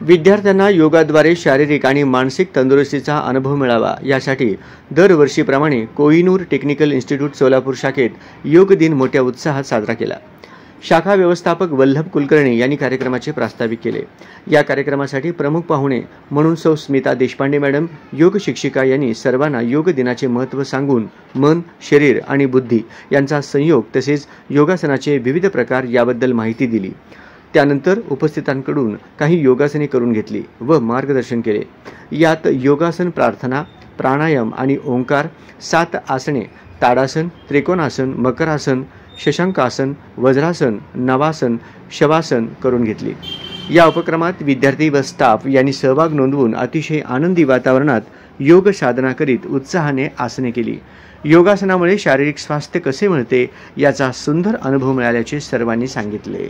विद्यार्थ्यांना योगाद्वारे शारीरिक आणि मानसिक तंदुरुस्तीचा अनुभव मिळावा यासाठी दरवर्षीप्रमाणे कोहिनूर टेक्निकल इन्स्टिट्यूट सोलापूर शाखेत योग दिन मोठ्या उत्साहात साजरा केला। शाखा व्यवस्थापक वल्लभ कुलकर्णी यांनी कार्यक्रमाचे प्रास्ताविक केले। या कार्यक्रमासाठी प्रमुख पाहुणे म्हणून सौ स्मिता देशपांडे मॅडम योग शिक्षिका यांनी सर्वांना योग दिनाचे महत्त्व सांगून मन, शरीर आणि बुद्धी यांचा संयोग तसेच योगासनाचे विविध प्रकार याबद्दल माहिती दिली। त्यानंतर उपस्थितांकडून काही योगासने करून घेतली व मार्गदर्शन केले। यात योगासन, प्रार्थना, प्राणायाम आणि ओंकार, 7 आसने, ताडासन, त्रिकोणासन, मकरासन, शशांकासन, वज्रासन, नवासन, शवासन करून घेतली। या उपक्रमात विद्यार्थी व स्टाफ यांनी सहभाग नोंदवून अतिशय आनंदी वातावरणात योग साधना करीत उत्साहाने आसने केली। योगासनामुळे शारीरिक स्वास्थ्य कसे मिळते याचा सुंदर अनुभव मिळाल्याचे सर्वांनी सांगितले।